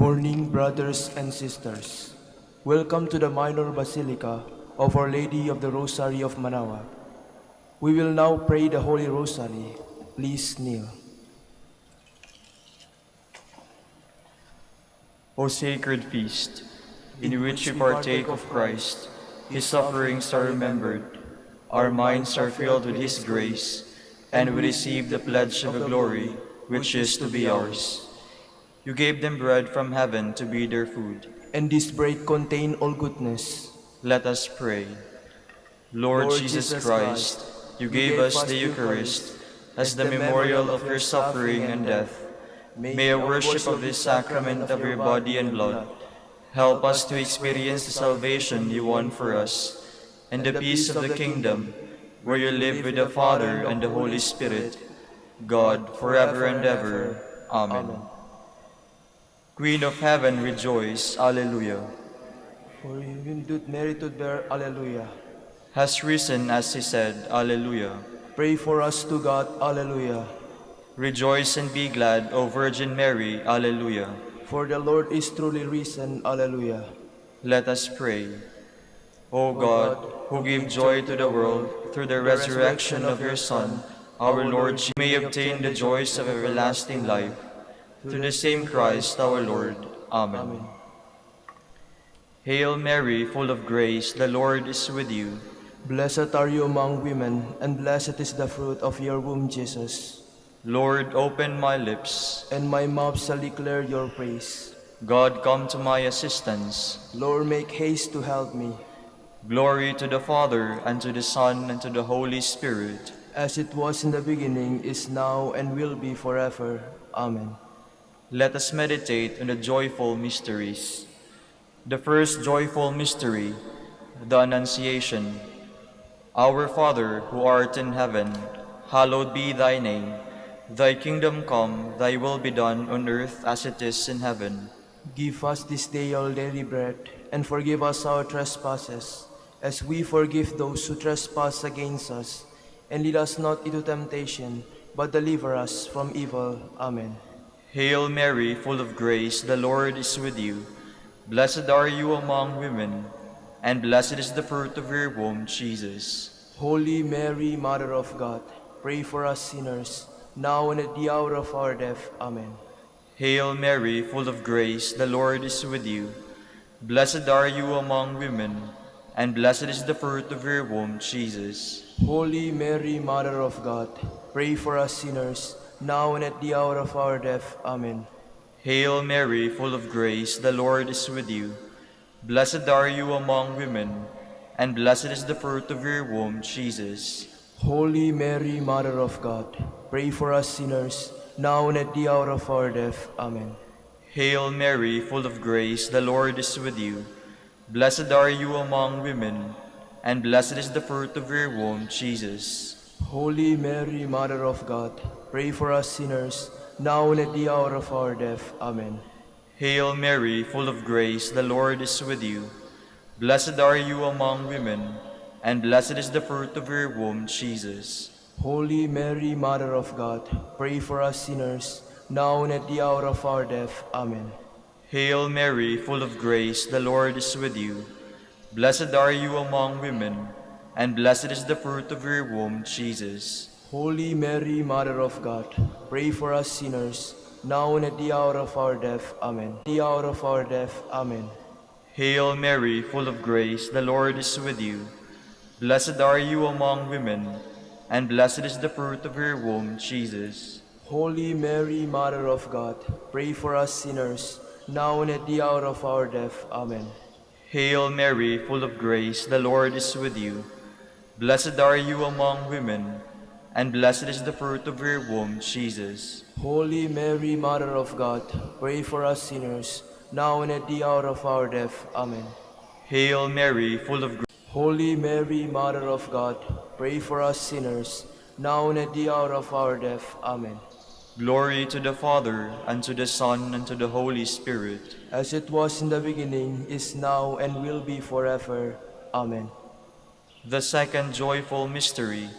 morning, brothers and sisters. Welcome to the Minor Basilica of Our Lady of the Rosary of Manaoag. We will now pray the Holy Rosary. Please kneel. O sacred feast, in which we partake of Christ, His sufferings are remembered, our minds are filled with His grace, and we receive the pledge of the glory which is to be ours. You gave them bread from heaven to be their food, And this bread contain all goodness. Let us pray. Lord Jesus Christ, you gave us the Eucharist as the memorial of your suffering and death. May a worship of this sacrament of your body and blood help us to experience the salvation you won for us and the peace of the kingdom where you live with the Father and the Holy Spirit, God, forever and ever. Amen. Queen of heaven, rejoice. Alleluia. For you do merit to bear. Alleluia. Has risen as he said. Alleluia. Pray for us to God. Alleluia. Rejoice and be glad, O Virgin Mary. Alleluia. For the Lord is truly risen. Alleluia. Let us pray. O God, who give joy to the world through the resurrection of your Son, our Lord, you may obtain the joys of everlasting life. Through the same Christ our Lord. Amen. Hail Mary, full of grace, the Lord is with you. Blessed are you among women, and blessed is the fruit of your womb, Jesus. Lord, open my lips, and my mouth shall declare your praise. God, come to my assistance. Lord, make haste to help me. Glory to the Father, and to the Son, and to the Holy Spirit. As it was in the beginning, is now, and will be forever. Amen. Let us meditate on the joyful mysteries. The first joyful mystery, the Annunciation. Our Father, who art in heaven, hallowed be thy name. Thy kingdom come, thy will be done on earth as it is in heaven. Give us this day our daily bread, and forgive us our trespasses, as we forgive those who trespass against us. And lead us not into temptation, but deliver us from evil. Amen. Hail Mary, full of grace, the Lord is with you. Blessed are you among women, and blessed is the fruit of your womb, Jesus. Holy Mary, Mother of God, pray for us sinners, now and at the hour of our death. Amen. Hail Mary, full of grace, the Lord is with you. Blessed are you among women, and blessed is the fruit of your womb, Jesus. Holy Mary, Mother of God, pray for us sinners, now and at the hour of our death. Amen. Hail Mary, full of grace, the Lord is with you. Blessed are you among women, and blessed is the fruit of your womb, Jesus. Holy Mary, Mother of God, pray for us sinners, now and at the hour of our death. Amen. Hail Mary, full of grace, the Lord is with you. Blessed are you among women, and blessed is the fruit of your womb, Jesus. Holy Mary, Mother of God, pray for us sinners, now and at the hour of our death. Amen. Hail Mary, full of grace, the Lord is with you. Blessed are you among women, and blessed is the fruit of your womb, Jesus. Holy Mary, Mother of God, pray for us sinners, now and at the hour of our death. Amen. Hail Mary, full of grace, the Lord is with you. Blessed are you among women, and blessed is the fruit of your womb, Jesus. Holy Mary, Mother of God, pray for us sinners, now and at the hour of our death. Amen. At the hour of our death. Amen. Hail Mary, full of grace, the Lord is with you. Blessed are you among women, and blessed is the fruit of your womb, Jesus. Holy Mary, Mother of God, pray for us sinners, now and at the hour of our death. Amen. Hail Mary, full of grace, the Lord is with you. Blessed are you among women, and blessed is the fruit of your womb, Jesus. Holy Mary, Mother of God, pray for us sinners, now and at the hour of our death. Amen. Hail Mary, full of grace. Holy Mary, Mother of God, pray for us sinners, now and at the hour of our death. Amen. Glory to the Father, and to the Son, and to the Holy Spirit. As it was in the beginning, is now, and will be forever. Amen. The second joyful mystery,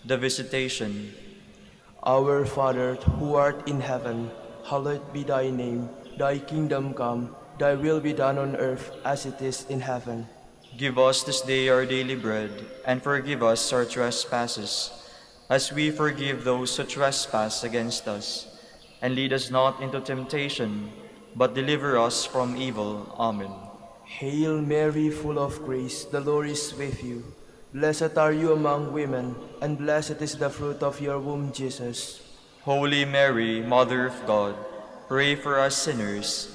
the Visitation. Our Father, who art in heaven, hallowed be thy name. Thy kingdom come, thy will be done on earth as it is in heaven. Give us this day our daily bread, and forgive us our trespasses, as we forgive those who trespass against us. And lead us not into temptation, but deliver us from evil. Amen. Hail Mary, full of grace, the Lord is with you. Blessed are you among women, and blessed is the fruit of your womb, Jesus. Holy Mary, Mother of God, pray for us sinners,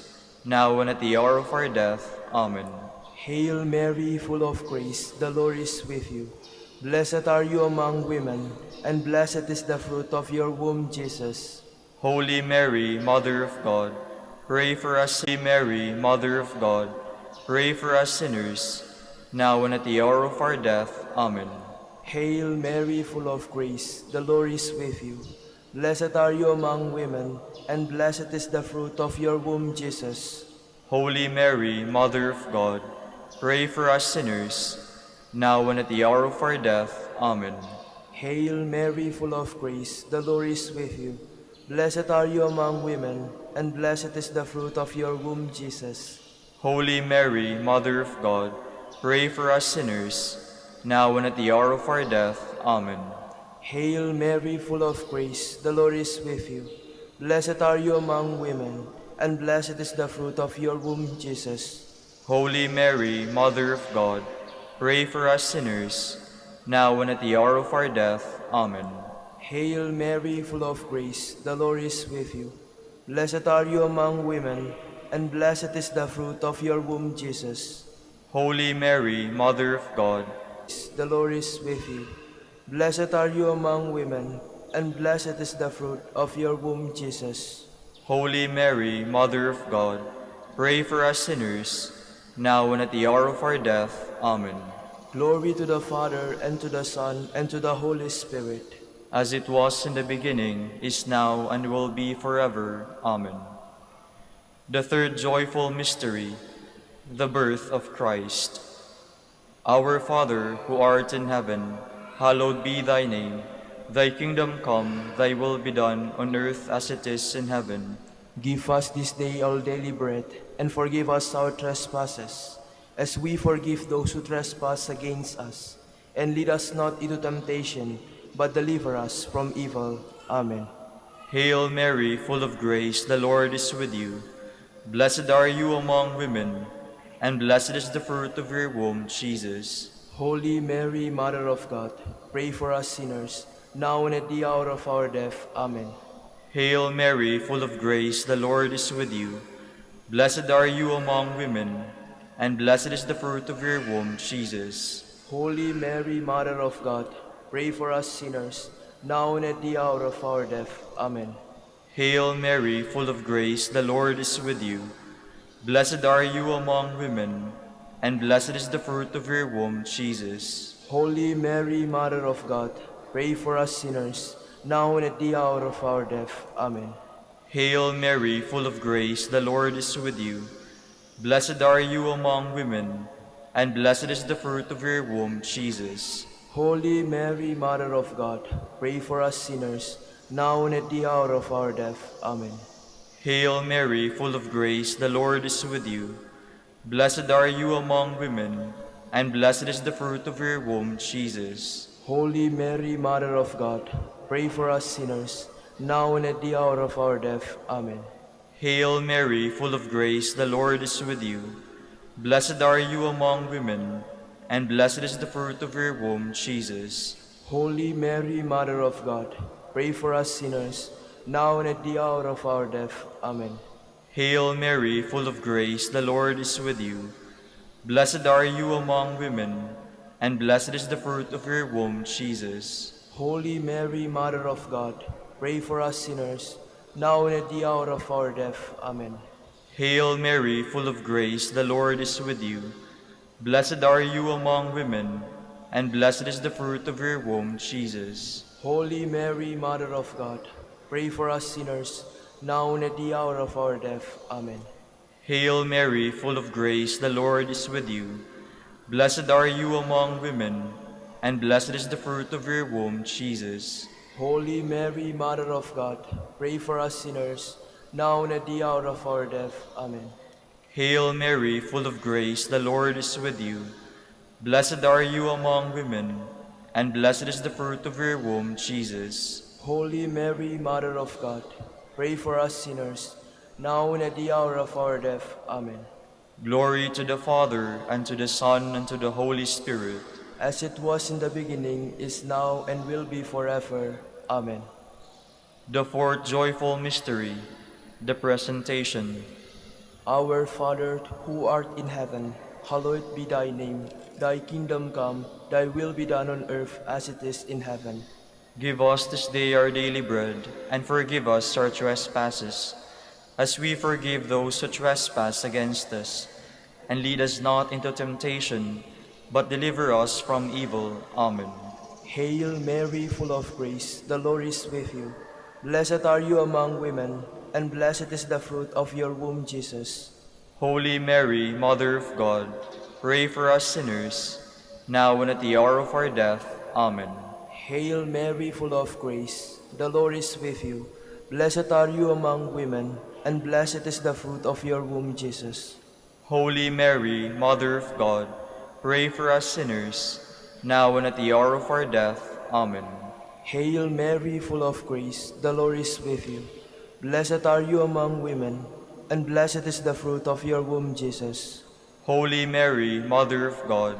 now and at the hour of our death. Amen. Hail Mary, full of grace, the Lord is with you. Blessed are you among women, and blessed is the fruit of your womb, Jesus. Holy Mary, Mother of God, pray for us. Holy Mary, Mother of God, pray for us sinners, now and at the hour of our death. Amen. Hail Mary, full of grace, the Lord is with you. Blessed are you among women, and blessed is the fruit of your womb, Jesus. Holy Mary, Mother of God, pray for us sinners, now and at the hour of our death. Amen. Hail Mary, full of grace, the Lord is with you. Blessed are you among women, and blessed is the fruit of your womb, Jesus. Holy Mary, Mother of God, pray for us sinners, now and at the hour of our death. Amen. Hail Mary, full of grace, the Lord is with you. Blessed are you among women, and blessed is the fruit of your womb, Jesus. Holy Mary, Mother of God, pray for us sinners, now and at the hour of our death. Amen. Hail Mary, full of grace, the Lord is with you. Blessed are you among women, and blessed is the fruit of your womb, Jesus. Holy Mary, Mother of God, the Lord is with you. Blessed are you among women, and blessed is the fruit of your womb, Jesus. Holy Mary, Mother of God, pray for us sinners, now and at the hour of our death. Amen. Glory to the Father, and to the Son, and to the Holy Spirit. As it was in the beginning, is now, and will be forever. Amen. The third joyful mystery, the birth of Christ. Our Father, who art in heaven, hallowed be thy name. Thy kingdom come, thy will be done on earth as it is in heaven. Give us this day our daily bread, and forgive us our trespasses, as we forgive those who trespass against us. And lead us not into temptation, but deliver us from evil. Amen. Hail Mary, full of grace, the Lord is with you. Blessed are you among women, and blessed is the fruit of your womb, Jesus. Holy Mary, Mother of God, pray for us sinners, now and at the hour of our death. Amen. Hail Mary, full of grace, the Lord is with you. Blessed are you among women, and blessed is the fruit of your womb, Jesus. Holy Mary, Mother of God, pray for us sinners, now and at the hour of our death. Amen. Hail Mary, full of grace, the Lord is with you. Blessed are you among women, and blessed is the fruit of your womb, Jesus. Holy Mary, Mother of God, pray for us sinners, now and at the hour of our death. Amen. Hail Mary, full of grace, the Lord is with you. Blessed are you among women, and blessed is the fruit of your womb, Jesus. Holy Mary, Mother of God, pray for us sinners, now and at the hour of our death. Amen. Hail Mary, full of grace, the Lord is with you. Blessed are you among women, and blessed is the fruit of your womb, Jesus. Holy Mary, Mother of God, pray for us sinners, now and at the hour of our death. Amen. Hail Mary, full of grace, the Lord is with you. Blessed are you among women, and blessed is the fruit of your womb, Jesus. Holy Mary, Mother of God, pray for us sinners, now and at the hour of our death. Amen. Hail Mary, full of grace, the Lord is with you. Blessed are you among women, and blessed is the fruit of your womb, Jesus. Holy Mary, Mother of God, pray for us sinners, now and at the hour of our death. Amen. Hail Mary, full of grace, the Lord is with you. Blessed are you among women, and blessed is the fruit of your womb, Jesus. Holy Mary, Mother of God, pray for us sinners, now and at the hour of our death. Amen. Hail Mary, full of grace, the Lord is with you. Blessed are you among women, and blessed is the fruit of your womb, Jesus. Holy Mary, Mother of God, pray for us sinners, now and at the hour of our death. Amen. Hail Mary, full of grace, the Lord is with you. Blessed are you among women, and blessed is the fruit of your womb, Jesus. Holy Mary, Mother of God, pray for us sinners, now and at the hour of our death. Amen. Glory to the Father, and to the Son, and to the Holy Spirit. As it was in the beginning, is now, and will be forever. Amen. The fourth joyful mystery, the Presentation. Our Father, who art in heaven, hallowed be thy name. Thy kingdom come, thy will be done on earth as it is in heaven. Give us this day our daily bread, and forgive us our trespasses, as we forgive those who trespass against us. And lead us not into temptation, but deliver us from evil. Amen. Hail Mary, full of grace, the Lord is with you. Blessed are you among women, and blessed is the fruit of your womb, Jesus. Holy Mary, Mother of God, pray for us sinners, now and at the hour of our death. Amen. Hail Mary, full of grace, the Lord is with you. Blessed are you among women, and blessed is the fruit of your womb, Jesus. Holy Mary, Mother of God, pray for us sinners, now and at the hour of our death. Amen. Hail Mary, full of grace, the Lord is with you. Blessed are you among women, and blessed is the fruit of your womb, Jesus. Holy Mary, Mother of God,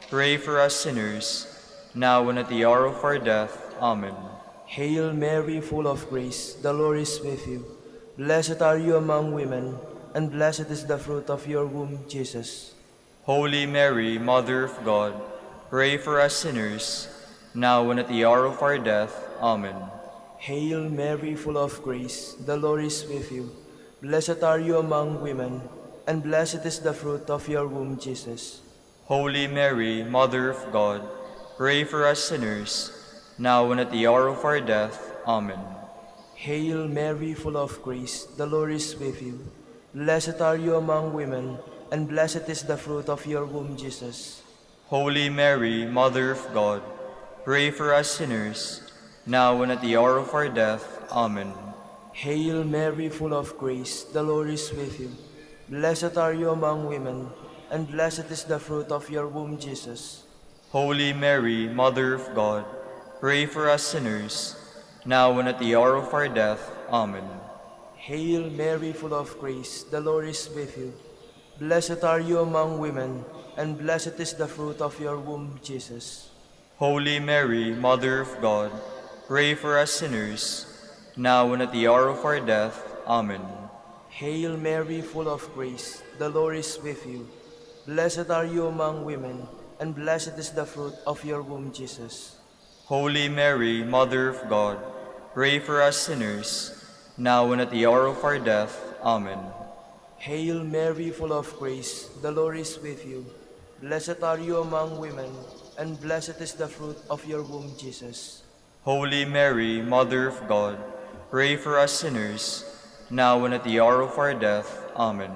pray for us sinners, now and at the hour of our death. Amen. Hail Mary, full of grace, the Lord is with you. Blessed are you among women, and blessed is the fruit of your womb, Jesus. Holy Mary, Mother of God, pray for us sinners, now and at the hour of our death. Amen. Hail Mary, full of grace, the Lord is with you. Blessed are you among women, and blessed is the fruit of your womb, Jesus. Holy Mary, Mother of God, pray for us sinners, now and at the hour of our death. Amen. Hail Mary, full of grace, the Lord is with you. Blessed are you among women, and blessed is the fruit of your womb, Jesus. Holy Mary, Mother of God, pray for us sinners, now and at the hour of our death. Amen. Hail Mary, full of grace, the Lord is with you. Blessed are you among women, and blessed is the fruit of your womb, Jesus. Holy Mary, Mother of God, pray for us sinners, now and at the hour of our death. Amen. Hail Mary, full of grace, the Lord is with you. Blessed are you among women, and blessed is the fruit of your womb, Jesus. Holy Mary, Mother of God, pray for us sinners, now and at the hour of our death. Amen. Hail Mary, full of grace, the Lord is with you. Blessed are you among women, and blessed is the fruit of your womb, Jesus. Holy Mary, Mother of God, pray for us sinners, now and at the hour of our death. Amen. Hail Mary, full of grace, the Lord is with you. Blessed are you among women, and blessed is the fruit of your womb, Jesus. Holy Mary, Mother of God, pray for us sinners, now and at the hour of our death. Amen.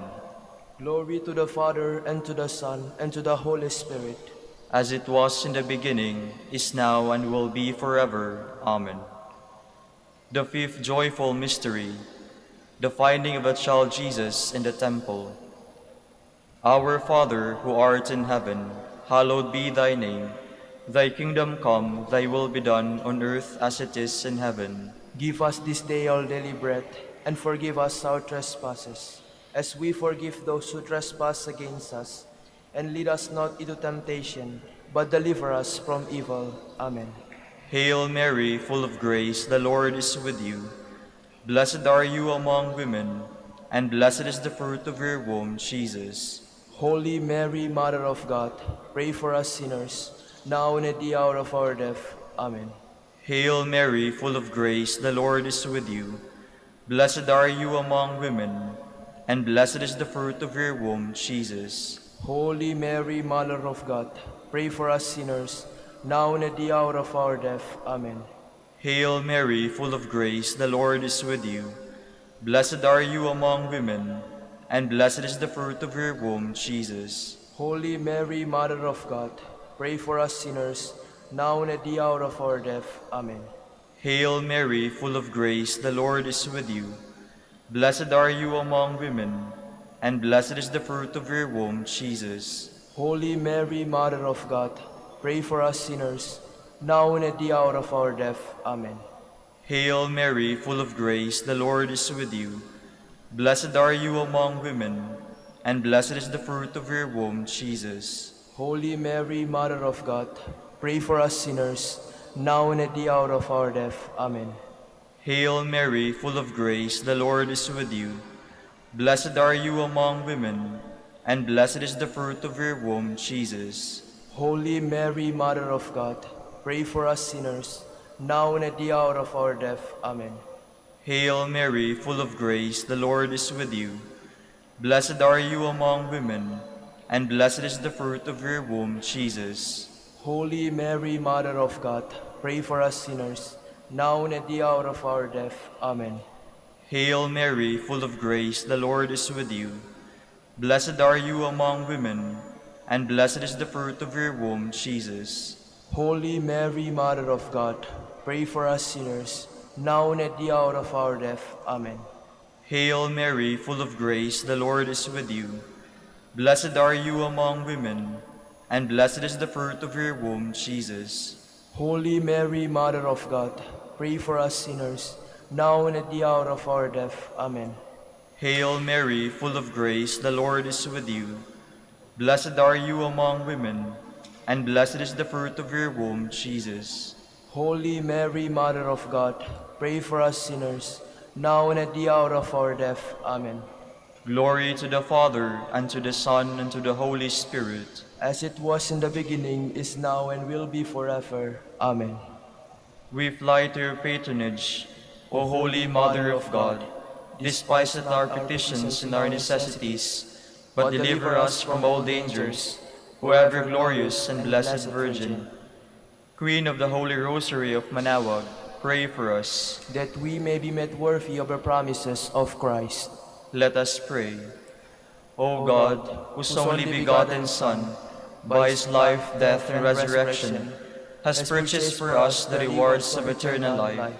Glory to the Father, and to the Son, and to the Holy Spirit. As it was in the beginning, is now, and will be forever. Amen. The fifth joyful mystery, the finding of the child Jesus in the temple. Our Father, who art in heaven, hallowed be thy name. Thy kingdom come, thy will be done on earth as it is in heaven. Give us this day our daily bread, and forgive us our trespasses, as we forgive those who trespass against us. And lead us not into temptation, but deliver us from evil. Amen. Hail Mary, full of grace, the Lord is with you. Blessed are you among women, and blessed is the fruit of your womb, Jesus. Holy Mary, Mother of God, pray for us sinners, now and at the hour of our death. Amen. Hail Mary, full of grace, the Lord is with you. Blessed are you among women, and blessed is the fruit of your womb, Jesus. Holy Mary, Mother of God, pray for us sinners, now and at the hour of our death. Amen. Hail Mary, full of grace, the Lord is with you. Blessed are you among women, and blessed is the fruit of your womb, Jesus. Holy Mary, Mother of God, pray for us sinners, now and at the hour of our death. Amen. Hail Mary, full of grace, the Lord is with you. Blessed are you among women, and blessed is the fruit of your womb, Jesus. Holy Mary, Mother of God, pray for us sinners, now and at the hour of our death. Amen. Hail Mary, full of grace, the Lord is with you. Blessed are you among women, and blessed is the fruit of your womb, Jesus. Holy Mary, Mother of God, pray for us sinners, now and at the hour of our death. Amen. Hail Mary, full of grace, the Lord is with you. Blessed are you among women, and blessed is the fruit of your womb, Jesus. Holy Mary, Mother of God, pray for us sinners, now and at the hour of our death. Amen. Hail Mary, full of grace, the Lord is with you. Blessed are you among women, and blessed is the fruit of your womb, Jesus. Holy Mary, Mother of God, pray for us sinners, now and at the hour of our death. Amen. Hail Mary, full of grace, the Lord is with you. Blessed are you among women, and blessed is the fruit of your womb, Jesus. Holy Mary, Mother of God, pray for us sinners, now and at the hour of our death. Amen. Hail Mary, full of grace, the Lord is with you. Blessed are you among women, and blessed is the fruit of your womb, Jesus. Holy Mary, Mother of God, pray for us sinners, now and at the hour of our death. Amen. Hail Mary, full of grace, the Lord is with you. Blessed are you among women, and blessed is the fruit of your womb, Jesus. Holy Mary, Mother of God, pray for us sinners, now and at the hour of our death. Amen. Glory to the Father, and to the Son, and to the Holy Spirit. As it was in the beginning, is now, and will be forever. Amen. We fly to your patronage, O Holy Mother of God. Despise not our petitions and our necessities, but deliver us from all dangers, O ever glorious and blessed Virgin. Queen of the Holy Rosary of Manaoag, pray for us. That we may be made worthy of the promises of Christ. Let us pray. O God, whose only begotten Son, by his life, death, and resurrection, has purchased for us the rewards of eternal life,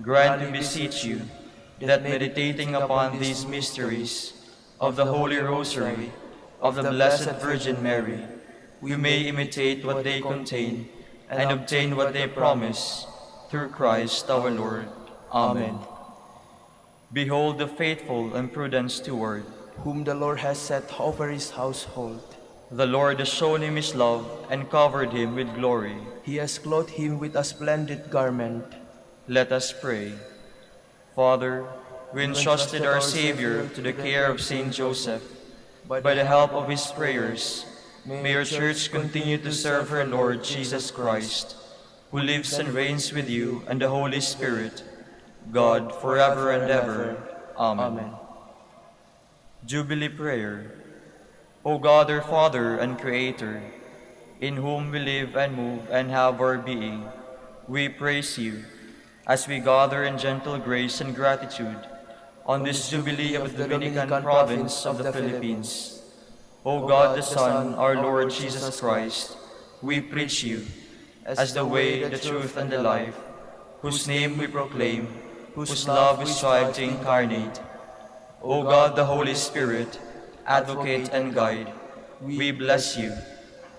grant, we beseech you, that meditating upon these mysteries of the Holy Rosary of the Blessed Virgin Mary, we may imitate what they contain and obtain what they promise, through Christ our Lord. Amen. Behold the faithful and prudent steward, whom the Lord has set over his household. The Lord has shown him his love and covered him with glory. He has clothed him with a splendid garment. Let us pray. Father, we entrusted our Savior to the care of Saint Joseph. By the help of his prayers, may your Church continue to serve her Lord Jesus Christ, who lives and reigns with you and the Holy Spirit, God, forever and ever. Amen. Jubilee Prayer. O God, our Father and Creator, in whom we live and move and have our being, we praise you as we gather in gentle grace and gratitude on this Jubilee of the Dominican province of the Philippines. O God the Son, our Lord Jesus Christ, we preach you as the way, the truth, and the life, whose name we proclaim, whose love we strive to incarnate. O God the Holy Spirit, advocate and guide, we bless you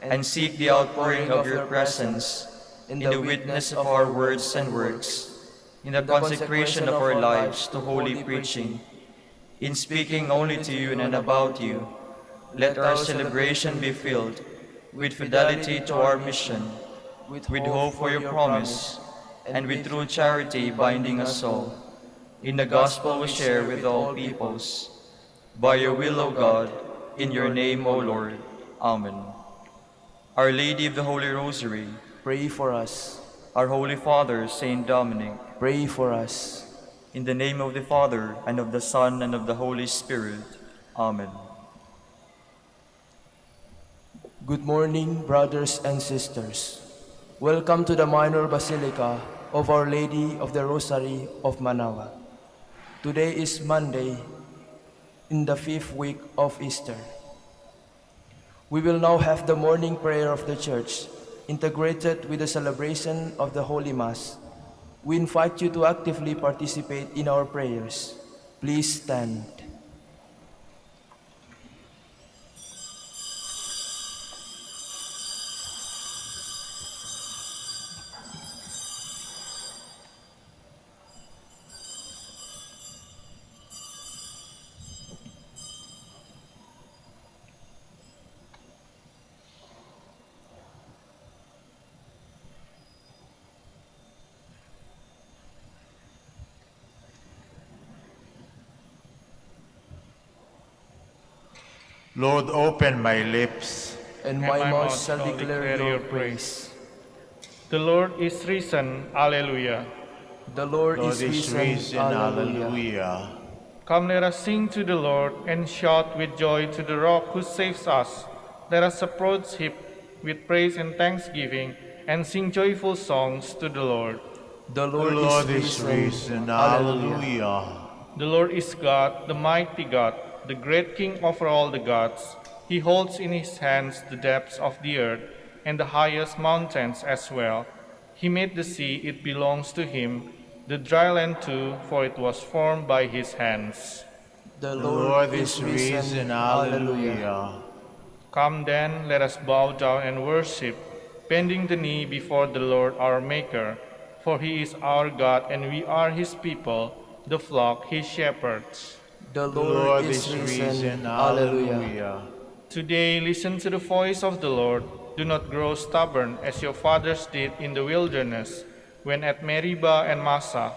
and seek the outpouring of your presence in the witness of our words and works, in the consecration of our lives to holy preaching, in speaking only to you and about you. Let our celebration be filled with fidelity to our mission, with hope for your promise, and with true charity binding us all. In the gospel we share with all peoples. By your will, O God, in your name, O Lord. Amen. Our Lady of the Holy Rosary, pray for us. Our Holy Father, Saint Dominic, pray for us. In the name of the Father, and of the Son, and of the Holy Spirit. Amen. Good morning, brothers and sisters. Welcome to the Minor Basilica of Our Lady of the Rosary of Manaoag. Today is Monday in the 5th week of Easter. We will now have the morning prayer of the Church, integrated with the celebration of the Holy Mass. We invite you to actively participate in our prayers. Please stand. Lord, open my lips, And my mouth shall declare your praise. The Lord is risen, Alleluia. The Lord Lord is risen, Alleluia. Alleluia. Come, let us sing to the Lord and shout with joy to the rock who saves us. Let us approach him with praise and thanksgiving and sing joyful songs to the Lord. The The Lord, Lord is risen, Alleluia. Alleluia. The Lord is God, the mighty God, the great King over all the gods. He holds in his hands the depths of the earth and the highest mountains as well. He made the sea, it belongs to him, the dry land too, for it was formed by his hands. The The Lord is risen, Alleluia. Alleluia. Come then, let us bow down and worship, bending the knee before the Lord our Maker. For he is our God, and we are his people, the flock he shepherds. The The Lord is risen, Alleluia. Alleluia. Today, listen to the voice of the Lord. Do not grow stubborn as your fathers did in the wilderness, when at Meribah and Massa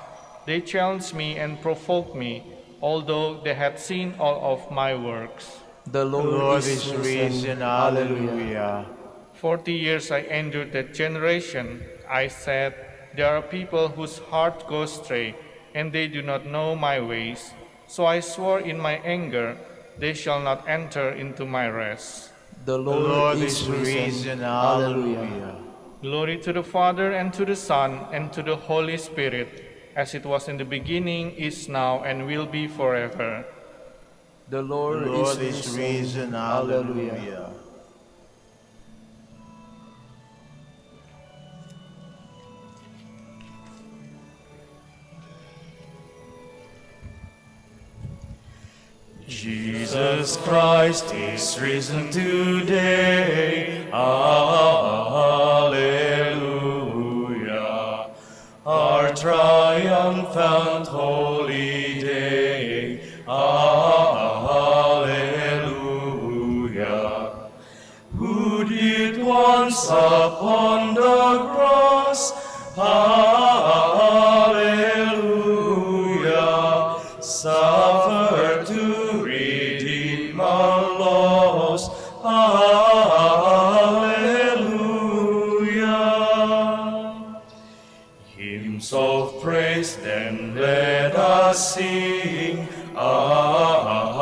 they challenged me and provoked me, although they had seen all of my works. The The Lord, Lord is risen, Alleluia. Alleluia. 40 years I endured that generation. I said, there are people whose heart goes astray, and they do not know my ways. So I swore in my anger, they shall not enter into my rest. The The Lord, Lord is risen, Alleluia. Alleluia. Glory to the Father, and to the Son, and to the Holy Spirit, as it was in the beginning, is now, and will be forever. The The Lord, Lord is risen, Alleluia. Alleluia. Jesus Christ is risen today. Alleluia. Our triumphant holy day. Alleluia. Who did once upon the cross. Alleluia. Suffer to redeem our loss. Alleluia. Hymns of praise then let us sing. Alleluia.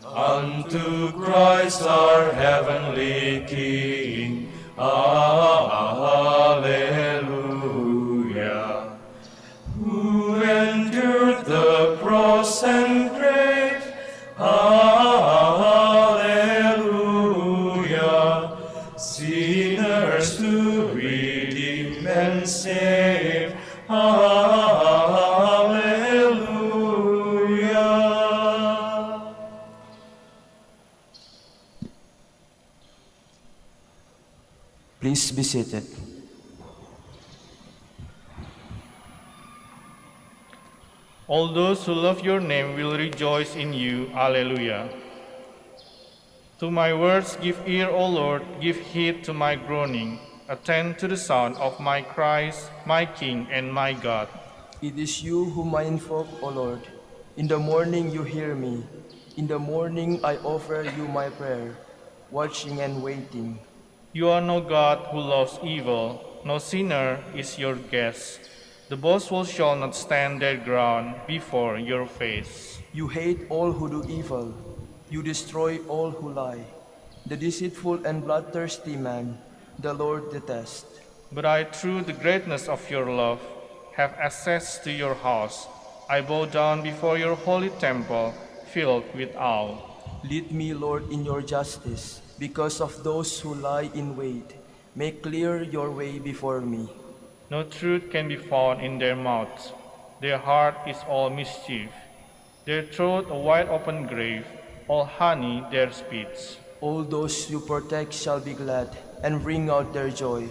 Unto Christ our heavenly King. Alleluia. Who endured the cross and grave. Alleluia. Sinners to redeem and save. Alleluia. Please be seated. All those who love your name will rejoice in you. Alleluia. To my words give ear, O Lord, give heed to my groaning. Attend to the sound of my cries, my King and my God. It is you whom I invoke, O Lord. In the morning you hear me. In the morning I offer you my prayer, watching and waiting. You are no God who loves evil, no sinner is your guest. The boastful shall not stand their ground before your face. You hate all who do evil. You destroy all who lie. The deceitful and bloodthirsty man, the Lord detests. But I, through the greatness of your love, have access to your house. I bow down before your holy temple, filled with awe. Lead me, Lord, in your justice, because of those who lie in wait. Make clear your way before me. No truth can be found in their mouths. Their heart is all mischief, their throat a wide open grave, all honey their speech. All those you protect shall be glad and bring out their joy.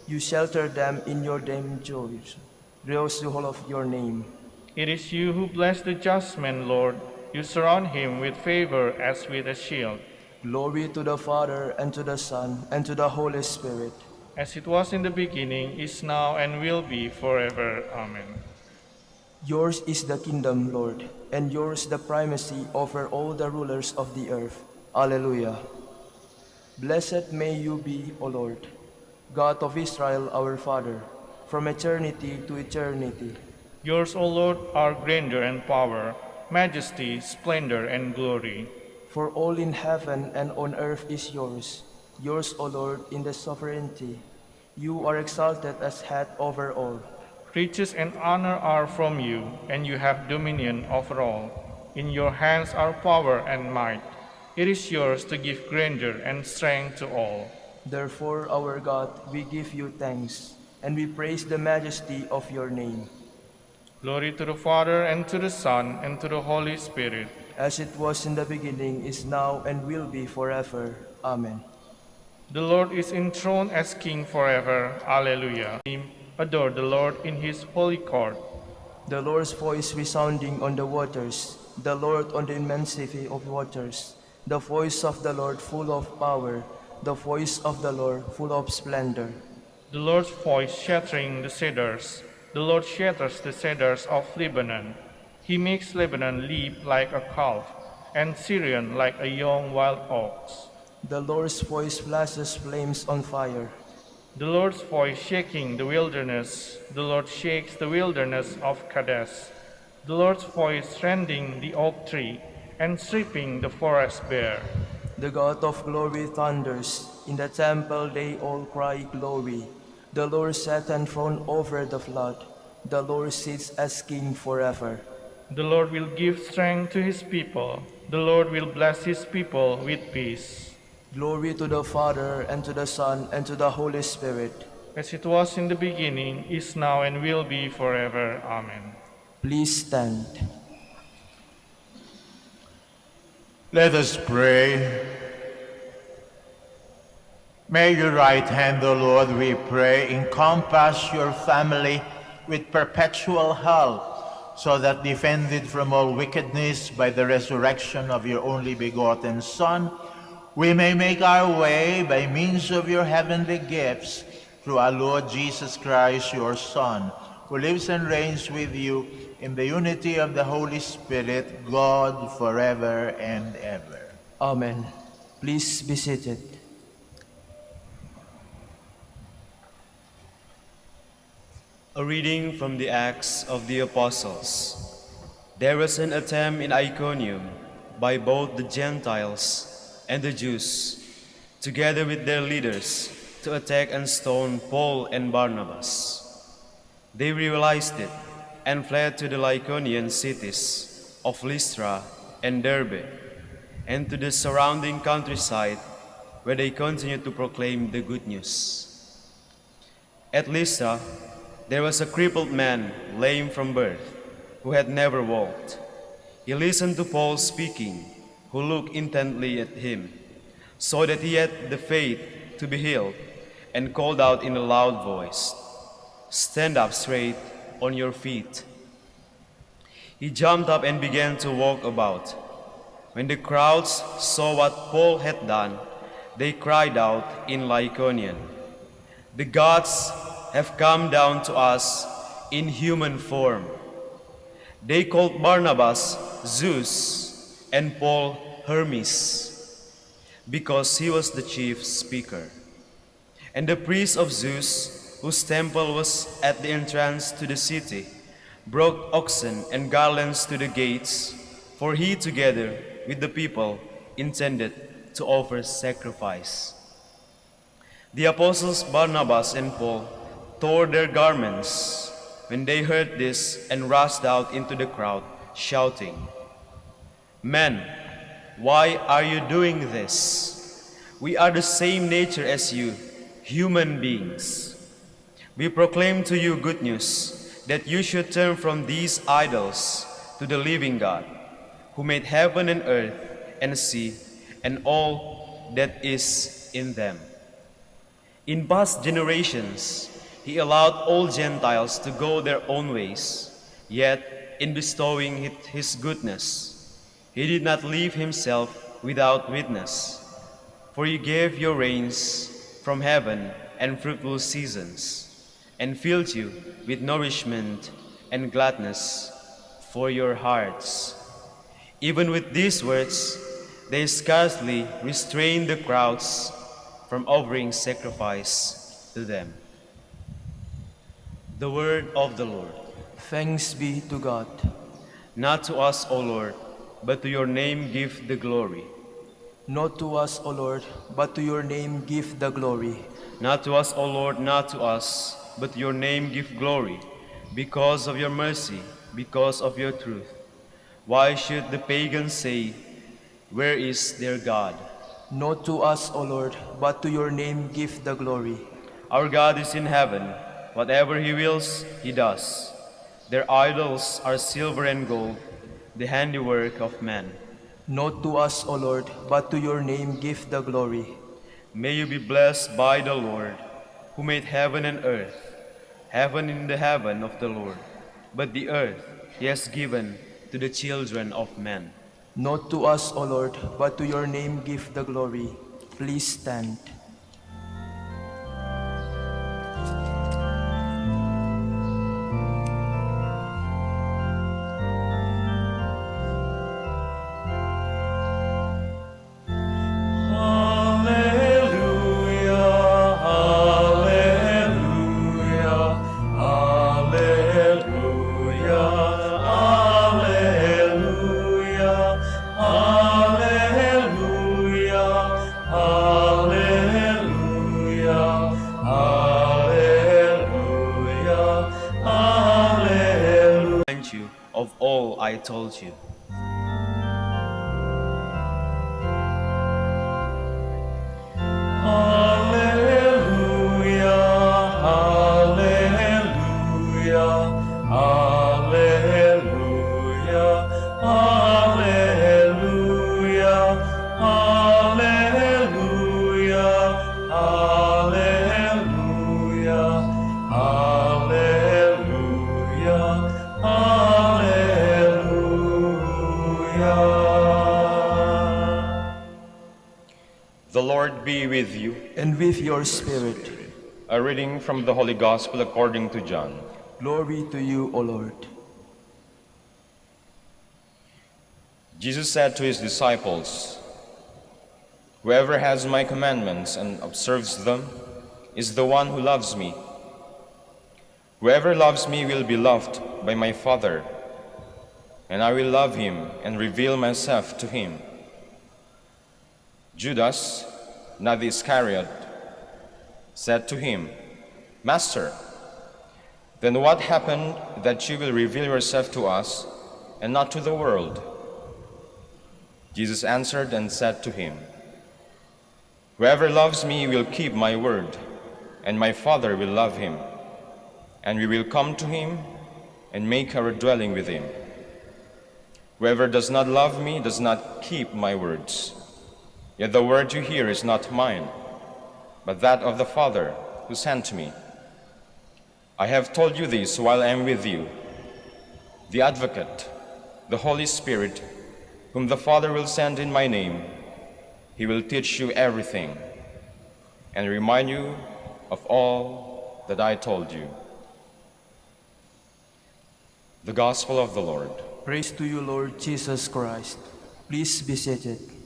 You shelter them in your dim joys. Praise the whole of your name. It is you who bless the just man, Lord. You surround him with favor as with a shield. Glory to the Father, and to the Son, and to the Holy Spirit. As it was in the beginning, is now, and will be forever. Amen. Yours is the kingdom, Lord, and yours the primacy over all the rulers of the earth. Alleluia. Blessed may you be, O Lord, God of Israel, our Father, from eternity to eternity. Yours, O Lord, are grandeur and power, majesty, splendor, and glory. For all in heaven and on earth is yours. Yours, O Lord, in the sovereignty. You are exalted as head over all. Riches and honor are from you, and you have dominion over all. In your hands are power and might. It is yours to give grandeur and strength to all. Therefore, our God, we give you thanks, and we praise the majesty of your name. Glory to the Father, and to the Son, and to the Holy Spirit. As it was in the beginning, is now, and will be forever. Amen. The Lord is enthroned as King forever. Alleluia. Adore the Lord in his holy court. The Lord's voice resounding on the waters, the Lord on the immensity of waters. The voice of the Lord full of power, the voice of the Lord full of splendor. The Lord's voice shattering the cedars. The Lord shatters the cedars of Lebanon. He makes Lebanon leap like a calf, and Syrian like a young wild ox. The Lord's voice flashes flames on fire. The Lord's voice shaking the wilderness. The Lord shakes the wilderness of Kadesh. The Lord's voice rending the oak tree and stripping the forest bare. The God of glory thunders. In the temple they all cry glory. The Lord sat enthroned over the flood. The Lord sits as King forever. The Lord will give strength to his people. The Lord will bless his people with peace. Glory to the Father, and to the Son, and to the Holy Spirit. As it was in the beginning, is now, and will be forever. Amen. Please stand. Let us pray. May your right hand, O Lord, we pray, encompass your family with perpetual health, so that defended from all wickedness by the resurrection of your only begotten Son, we may make our way by means of your heavenly gifts through our Lord Jesus Christ, your Son, who lives and reigns with you in the unity of the Holy Spirit, God, forever and ever. Amen. Please be seated. A reading from the Acts of the Apostles. There was an attempt in Iconium by both the Gentiles and the Jews, together with their leaders, to attack and stone Paul and Barnabas. They realized it and fled to the Lycaonian cities of Lystra and Derbe, and to the surrounding countryside, where they continued to proclaim the good news. At Lystra, there was a crippled man, lame from birth, who had never walked. He listened to Paul speaking, who looked intently at him, saw that he had the faith to be healed, and called out in a loud voice, "Stand up straight on your feet." He jumped up and began to walk about. When the crowds saw what Paul had done, they cried out in Lycaonian, "The gods have come down to us in human form." They called Barnabas Zeus and Paul Hermes, because he was the chief speaker. And the priest of Zeus, whose temple was at the entrance to the city, brought oxen and garlands to the gates, for he, together with the people, intended to offer sacrifice. The apostles Barnabas and Paul tore their garments when they heard this and rushed out into the crowd, shouting, "Men, why are you doing this? We are the same nature as you, human beings. We proclaim to you good news, that you should turn from these idols to the living God, who made heaven and earth and sea and all that is in them. In past generations, he allowed all Gentiles to go their own ways, yet in bestowing his goodness, he did not leave himself without witness. For you gave your rains from heaven and fruitful seasons, and filled you with nourishment and gladness for your hearts. Even with these words, they scarcely restrained the crowds from offering sacrifice to them. The word of the Lord. Thanks be to God. Not to us, O Lord, but to your name give the glory. Not to us, O Lord, but to your name give the glory. Not to us, O Lord, not to us, but to your name give glory, because of your mercy, because of your truth. Why should the pagans say, where is their God? Not to us, O Lord, but to your name give the glory. Our God is in heaven. Whatever he wills, he does. Their idols are silver and gold, the handiwork of man. Not to us, O Lord, but to your name give the glory. May you be blessed by the Lord, who made heaven and earth. Heaven in the heaven of the Lord, but the earth he has given to the children of men. Not to us, O Lord, but to your name give the glory. Please stand. Of all I told you. Hallelujah, hallelujah, hallelujah, hallelujah, hallelujah, hallelujah, The Lord be with you. And with your spirit. A reading from the Holy Gospel according to John. Glory to you, O Lord. Jesus said to his disciples, "Whoever has my commandments and observes them is the one who loves me. Whoever loves me will be loved by my Father, and I will love him and reveal myself to him." Judas, not Iscariot, said to him, "Master, then what happened that you will reveal yourself to us and not to the world?" Jesus answered and said to him, "Whoever loves me will keep my word, and my Father will love him, and we will come to him and make our dwelling with him. Whoever does not love me does not keep my words. Yet the word you hear is not mine, but that of the Father who sent me. I have told you this while I am with you. The Advocate, the Holy Spirit, whom the Father will send in my name, he will teach you everything and remind you of all that I told you." The Gospel of the Lord. Praise to you, Lord Jesus Christ. Please be seated.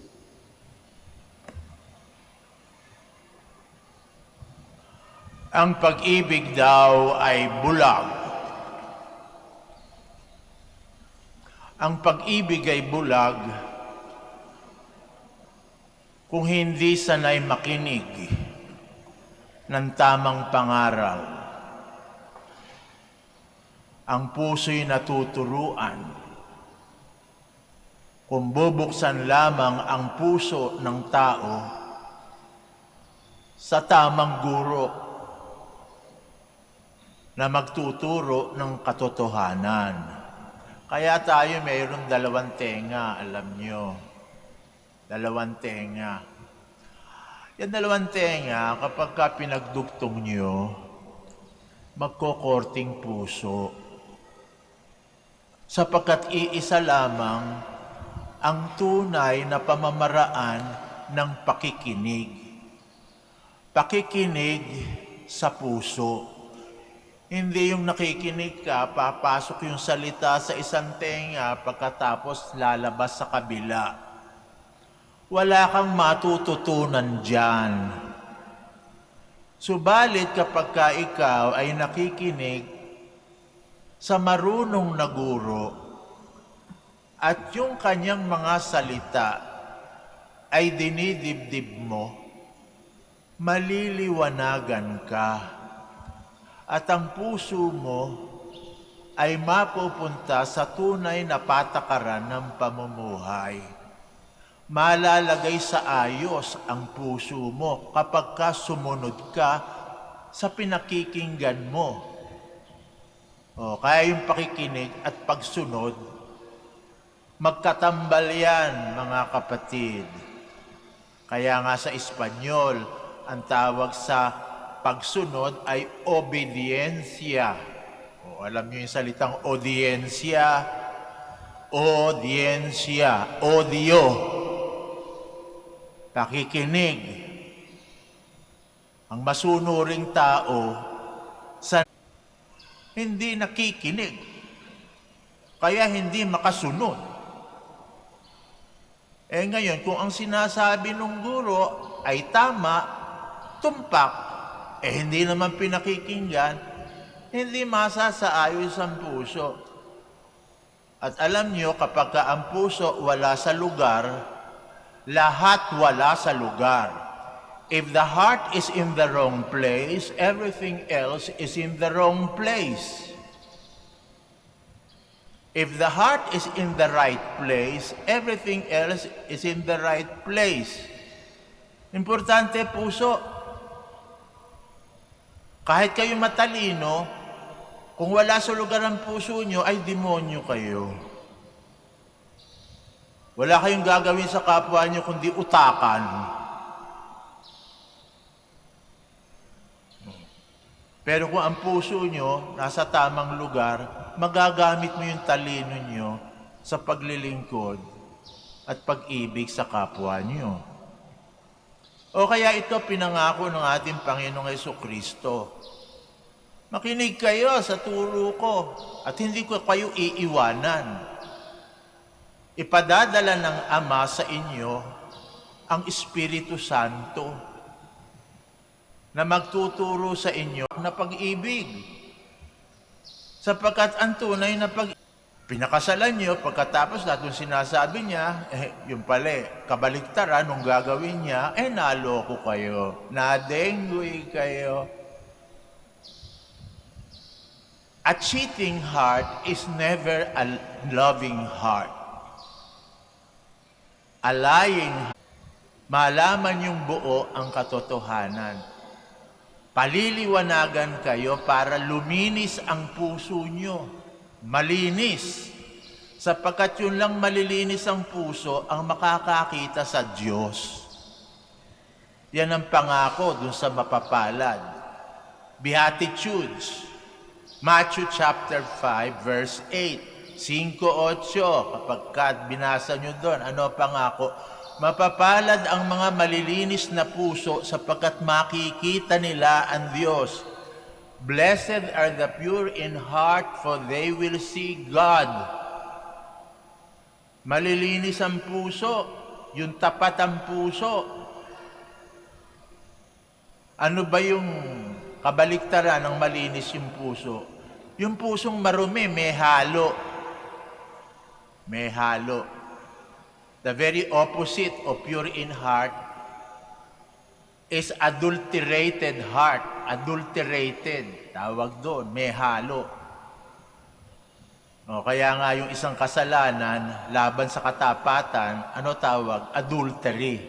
Ang pag-ibig daw ay bulag. Ang pag-ibig ay bulag kung hindi sanay makinig ng tamang pangaral. Ang puso'y natuturuan. Kung bubuksan lamang ang puso ng tao sa tamang guro, na magtuturo ng katotohanan. Kaya tayo mayroong dalawang tenga, alam nyo. Dalawang tenga. Yan dalawang tenga, kapag ka pinagdugtong nyo, magkokorting puso. Sapagkat iisa lamang ang tunay na pamamaraan ng pakikinig. Pakikinig sa puso. Hindi yung nakikinig ka, papasok yung salita sa isang tenga, pagkatapos lalabas sa kabila. Wala kang matututunan dyan. Subalit kapag ka ikaw ay nakikinig sa marunong na guro at yung kanyang mga salita ay dinidibdib mo, maliliwanagan ka. At ang puso mo ay mapupunta sa tunay na patakaran ng pamumuhay. Malalagay sa ayos ang puso mo kapag ka sumunod ka sa pinakikinggan mo. Kaya yung pakikinig at pagsunod, magkatambal yan, mga kapatid. Kaya nga sa Espanyol, ang tawag sa pagsunod ay obediensya. Alam niyo yung salitang audiensya, odio, pakikinig. Ang masunuring tao sa hindi nakikinig, kaya hindi makasunod. Ngayon, kung ang sinasabi ng guro ay tama, tumpak, hindi naman pinakikinggan, hindi masasaayos ang puso. At alam nyo, kapag ang puso wala sa lugar, lahat wala sa lugar. If the heart is in the wrong place, everything else is in the wrong place. If the heart is in the right place, everything else is in the right place. Importante, puso. Kahit kayo matalino, kung wala sa lugar ang puso nyo, ay demonyo kayo. Wala kayong gagawin sa kapwa nyo kundi utakan. Pero kung ang puso nyo nasa tamang lugar, magagamit mo yung talino nyo sa paglilingkod at pag-ibig sa kapwa nyo. O kaya ito pinangako ng ating Panginoong Jesucristo. Makinig kayo sa turo ko at hindi ko kayo iiwanan. Ipadadala ng Ama sa inyo ang Espiritu Santo na magtuturo sa inyo na pag-ibig. Sapagkat ang tunay na pag-ibig, pinakasalan nyo, pagkatapos lahat yung sinasabi niya, yung pala, kabaligtaran, nung gagawin niya, naloko kayo, nadenggoy kayo. A cheating heart is never a loving heart. A lying heart, malaman yung buo ang katotohanan. Paliliwanagan kayo para luminis ang puso nyo. Malinis. Sapagkat yun lang malilinis ang puso ang makakakita sa Diyos. Yan ang pangako dun sa mapapalad. Beatitudes. Matthew chapter 5 verse 8. 5:8. Kapag binasa nyo doon, ano pangako? Mapapalad ang mga malilinis na puso sapagkat makikita nila ang Diyos. Blessed are the pure in heart, for they will see God. Malilinis ang puso, yung tapat ang puso. Ano ba yung kabaliktaran ng malinis yung puso? Yung pusong marumi, may halo. May halo. The very opposite of pure in heart is adulterated heart. Adulterated. Tawag doon, may halo. Kaya nga yung isang kasalanan laban sa katapatan, ano tawag? Adultery.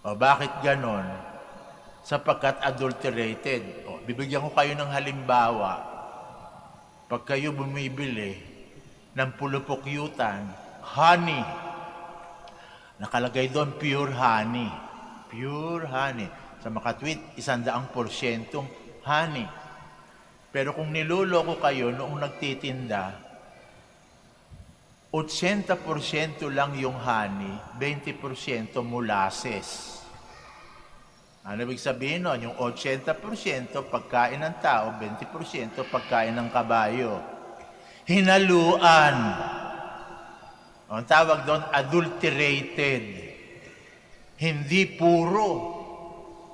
Bakit ganon? sapagkat adulterated. Bibigyan ko kayo ng halimbawa. Pag kayo bumibili ng pulupukyutan, honey, nakalagay doon pure honey. Pure honey. Sa makatwid, 100% honey. Pero kung niloloko kayo noong nagtitinda, 80% lang yung honey, 20% molasses. Ano ibig sabihin nun? Yung 80% pagkain ng tao, 20% pagkain ng kabayo. Hinaluan. Ang tawag doon, adulterated. Hindi puro.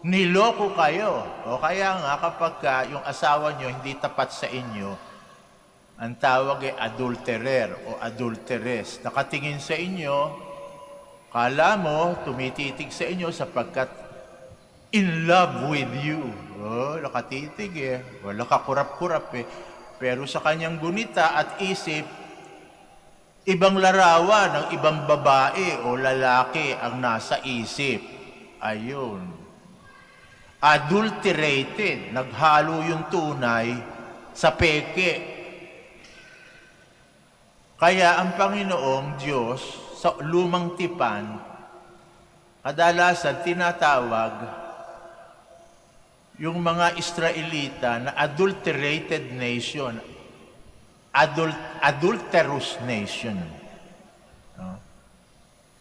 Niloko kayo. O kaya nga kapag yung asawa nyo hindi tapat sa inyo, ang tawag ay adulterer o adulteress. Nakatingin sa inyo, kala mo, tumititig sa inyo sapagkat in love with you. Nakatitig Wala kakurap-kurap Pero sa kanyang gunita at isip, ibang larawan ng ibang babae o lalaki ang nasa isip. Ayun. Adulterated. Naghalo yung tunay sa peke. Kaya ang Panginoong Diyos sa lumang tipan, kadalasan tinatawag yung mga Israelita na adulterated nation, adulterous nation.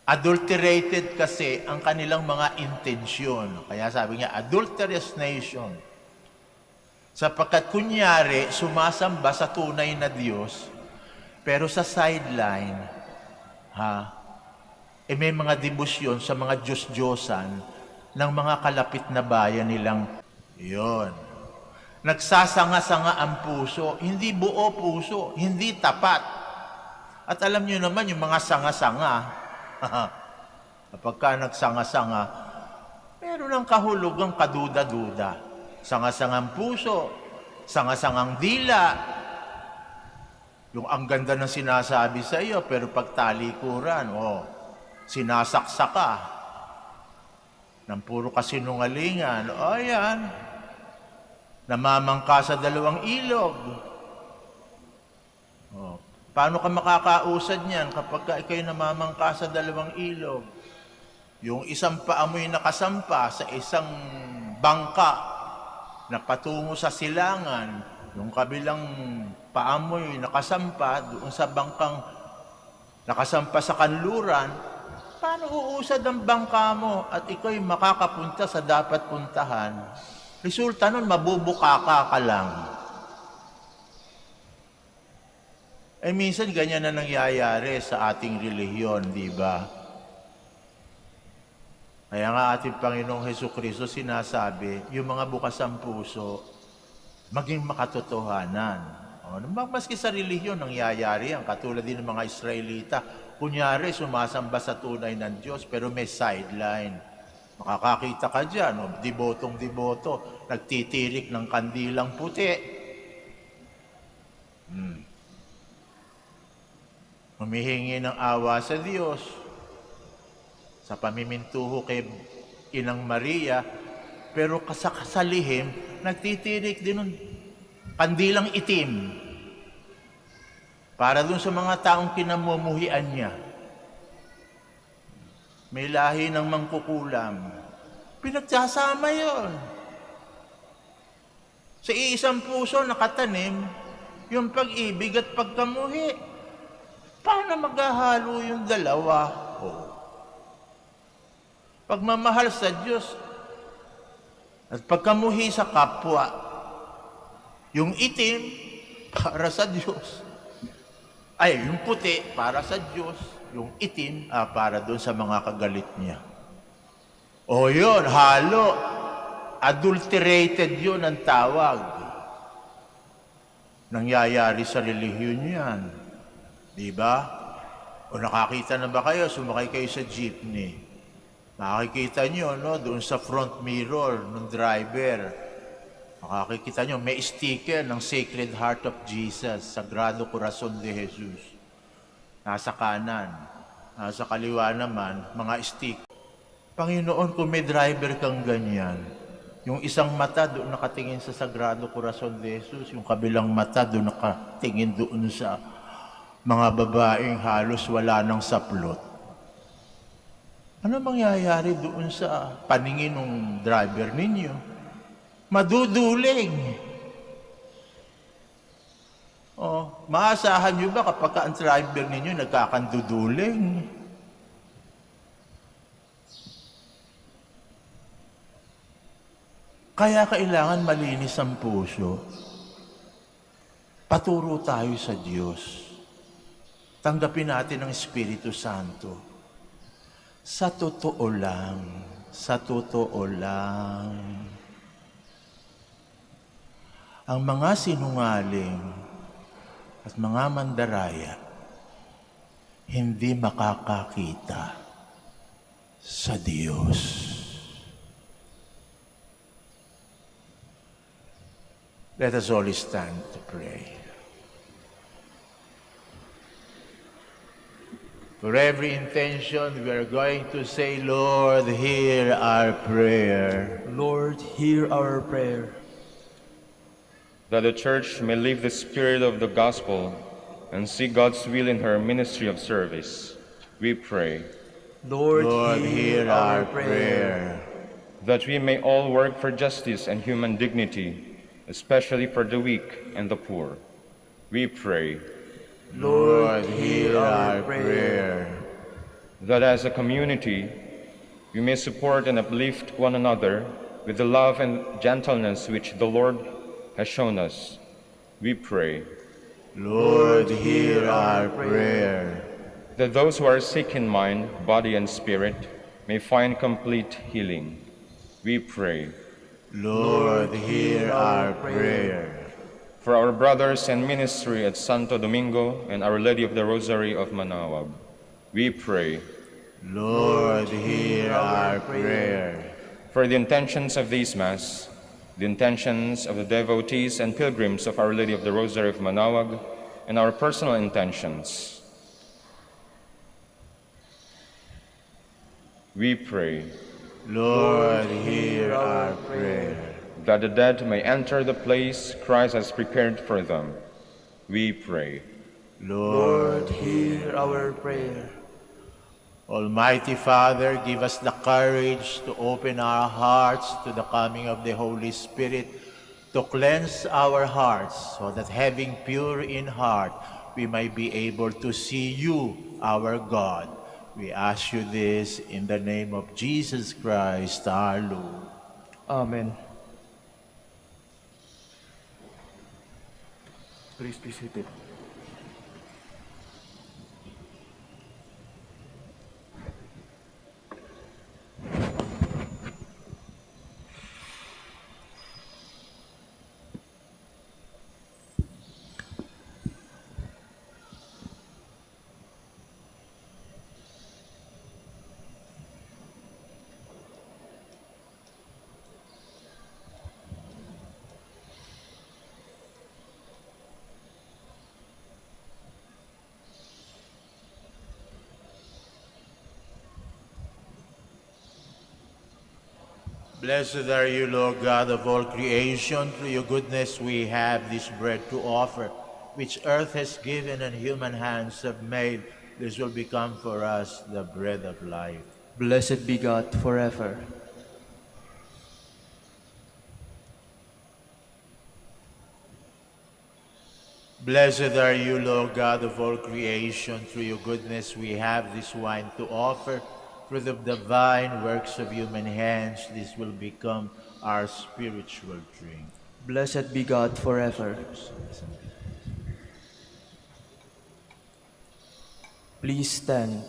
Adulterated kasi ang kanilang mga intensyon. Kaya sabi niya, adulterous nation. Sapagkat kunyari, sumasamba sa tunay na Diyos, pero sa sideline, may mga debosyon sa mga Diyos-Diyosan ng mga kalapit na bayan nilang yon. Nagsasanga-sanga ang puso, hindi buo puso, hindi tapat. At alam niyo naman yung mga sanga-sanga, kapag nagsanga-sanga, meron ng kahulugang kaduda-duda. Sanga-sangang puso, sanga-sangang dila. Yung ang ganda ng sinasabi sa iyo, pero pag talikuran, sinasaksak ka. Ng puro kasinungalingan, yan. Namamangka sa dalawang ilog. Paano ka makakausad niyan kapag ikaw'y namamangka sa dalawang ilog? Yung isang paa mo'y nakasampa sa isang bangka na patungo sa silangan, yung kabilang paa mo'y nakasampa doon sa bangkang nakasampa sa kanluran, paano uusad ang bangka mo at ikaw'y makakapunta sa dapat puntahan? Resulta nun, mabubukaka ka lang. Minsan ganyan na nangyayari sa ating relihiyon, di ba? Kaya nga ating Panginoong Hesukristo sinasabi, yung mga bukas ang puso, maging makatotohanan. Maski sa relihiyon, nangyayari yan. Katulad din ng mga Israelita. Kunyari, sumasamba sa tunay ng Diyos, pero may sideline. Makakakita ka dyan, debotong-deboto, nagtitirik ng kandilang puti. Humihingi ng awa sa Diyos sa pamimintuho kay Inang Maria, pero sa lihim, nagtitirik din ng kandilang itim para dun sa mga taong kinamumuhian niya. May lahi ng mangkukulam. Pinagsasama yon. Sa iisang puso nakatanim yung pag-ibig at pagkamuhi. Paano maghahalo yung dalawa? Pagmamahal sa Diyos at pagkamuhi sa kapwa. Yung itim para sa Diyos. Yung puti para sa Diyos. Yung itim, para doon sa mga kagalit niya. Yun, halo. Adulterated yun ang tawag. Nangyayari sa relihiyon yan. Diba? O nakakita na ba kayo? Sumakay kayo sa jeepney. Makikita nyo, doon sa front mirror ng driver. Makikita nyo, may sticker ng Sacred Heart of Jesus, Sagrado Corazon de Jesus. Nasa kanan, nasa kaliwa naman, mga stick. Panginoon, kung may driver kang ganyan, Yung isang mata doon nakatingin sa Sagrado Corazon de Jesus, yung kabilang mata doon nakatingin doon sa mga babaeng halos wala ng saplot. Ano mangyayari doon sa paningin ng driver ninyo? Maduduling. Maasahan nyo ba kapag ang driver ninyo nagkakanduduling? Kaya kailangan malinis ang puso. Paturo tayo sa Diyos. Tanggapin natin ang Espiritu Santo. Sa totoo lang, ang mga sinungaling at mga mandaraya hindi makakakita sa Diyos. Let us all stand to pray. For every intention, we are going to say, Lord, hear our prayer. Lord, hear our prayer. That the Church may live the spirit of the gospel and see God's will in her ministry of service, we pray. Lord, hear our prayer. That we may all work for justice and human dignity, especially for the weak and the poor, we pray. Lord, hear our prayer. That as a community, we may support and uplift one another with the love and gentleness which the Lord has shown us, we pray. Lord, hear our prayer. That those who are sick in mind, body, and spirit may find complete healing, we pray. Lord, hear our prayer. For our brothers and ministry at Santo Domingo and Our Lady of the Rosary of Manaoag, we pray. Lord, hear our prayer. For the intentions of this Mass, the intentions of the devotees and pilgrims of Our Lady of the Rosary of Manaoag, and our personal intentions, we pray. Lord, hear our prayer. That the dead may enter the place Christ has prepared for them, we pray. Lord, hear our prayer. Almighty Father, give us the courage to open our hearts to the coming of the Holy Spirit, to cleanse our hearts, so that having pure in heart, we may be able to see you, our God. We ask you this in the name of Jesus Christ, our Lord. Amen. Please be seated. Blessed are you, Lord God of all creation. Through your goodness we have this bread to offer, which earth has given and human hands have made. This will become for us the bread of life. Blessed be God forever. Blessed are you, Lord God of all creation. Through your goodness we have this wine to offer. Through the divine works of human hands, this will become our spiritual drink. Blessed be God forever. Please stand.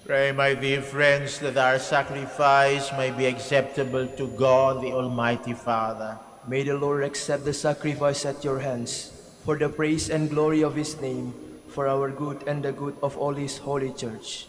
Pray, my dear friends, that our sacrifice may be acceptable to God, the Almighty Father. May the Lord accept the sacrifice at your hands, for the praise and glory of his name, for our good and the good of all his holy church.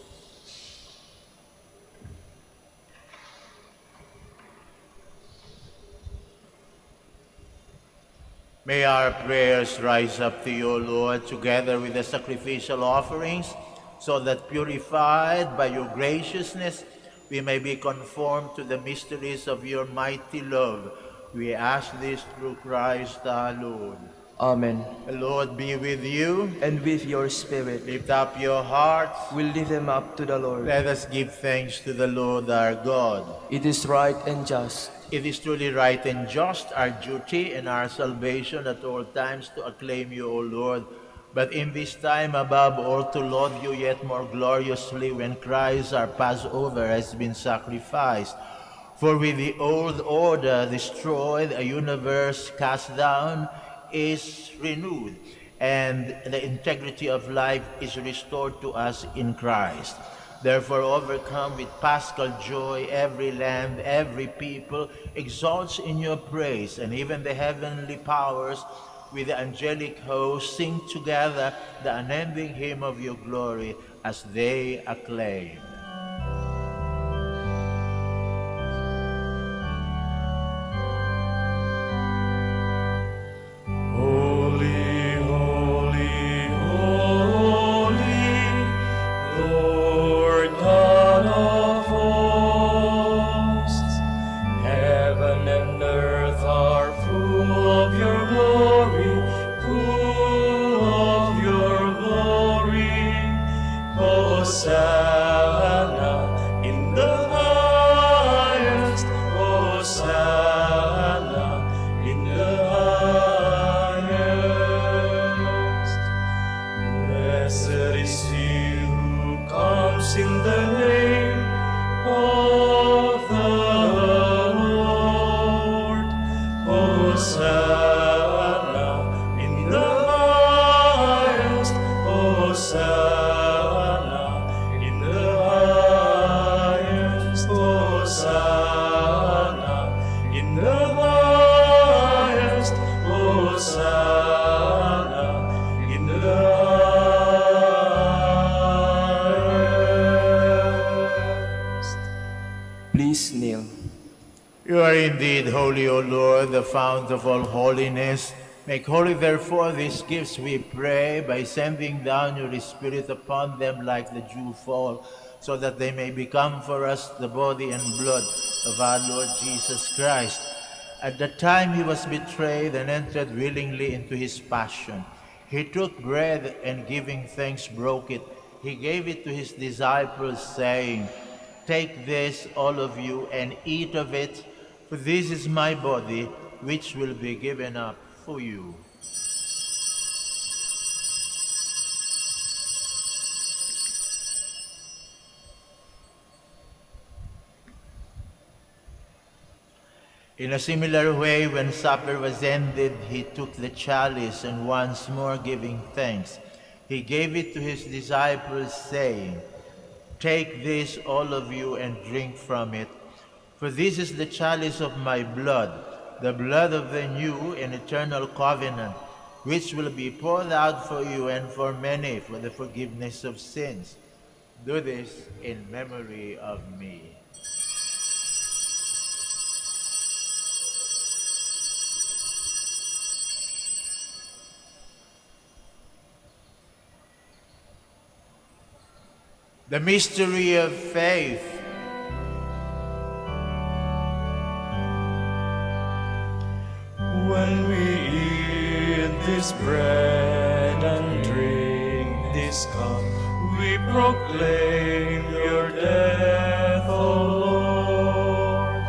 May our prayers rise up to you, Lord, together with the sacrificial offerings, so that purified by your graciousness, we may be conformed to the mysteries of your mighty love. We ask this through Christ our Lord. Amen. The Lord be with you. And with your spirit, Lift up your hearts. we'll lift them up to the Lord. Let us give thanks to the Lord our God. It is right and just, It is truly right and just, our duty and our salvation at all times to acclaim you, O Lord, but in this time above all to laud you yet more gloriously when Christ our Passover has been sacrificed. For with the old order destroyed, a universe cast down is renewed, and the integrity of life is restored to us in Christ. Therefore, overcome with paschal joy, every land, every people exalts in your praise, and even the heavenly powers with the angelic host sing together the unending hymn of your glory as they acclaim. Holy, holy, holy, Lord God of hosts. Heaven and earth are full of your glory, full of your glory. Hosanna in the highest, Hosanna in the highest. Blessed is he who comes in the name of the Lord. Hosanna in the highest, Hosanna in the highest, Hosanna in the highest, Hosanna in the highest. please kneel. You are indeed holy, O Lord, the fount of all holiness. Make holy, therefore, these gifts, we pray, by sending down your Spirit upon them like the dew fall, so that they may become for us the body and blood of our Lord Jesus Christ. At the time he was betrayed and entered willingly into his passion, he took bread and giving thanks broke it. He gave it to his disciples, saying, "Take this, all of you, and eat of it, for this is my body, which will be given up for you." In a similar way, when supper was ended, he took the chalice, and once more giving thanks, he gave it to his disciples, saying, "Take this, all of you, and drink from it, for this is the chalice of my blood, the blood of the new and eternal covenant, which will be poured out for you and for many for the forgiveness of sins. Do this in memory of me." The mystery of faith. When we eat this bread and drink this cup, we proclaim your death, O Lord,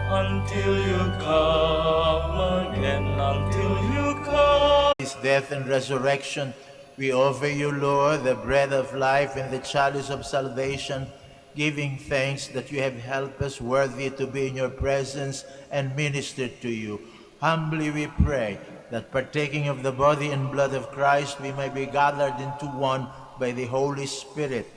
until you come again, until you come. His death and resurrection, we offer you, Lord, the bread of life and the chalice of salvation, giving thanks that you have helped us worthy to be in your presence and minister to you. Humbly we pray that partaking of the body and blood of Christ, we may be gathered into one by the Holy Spirit.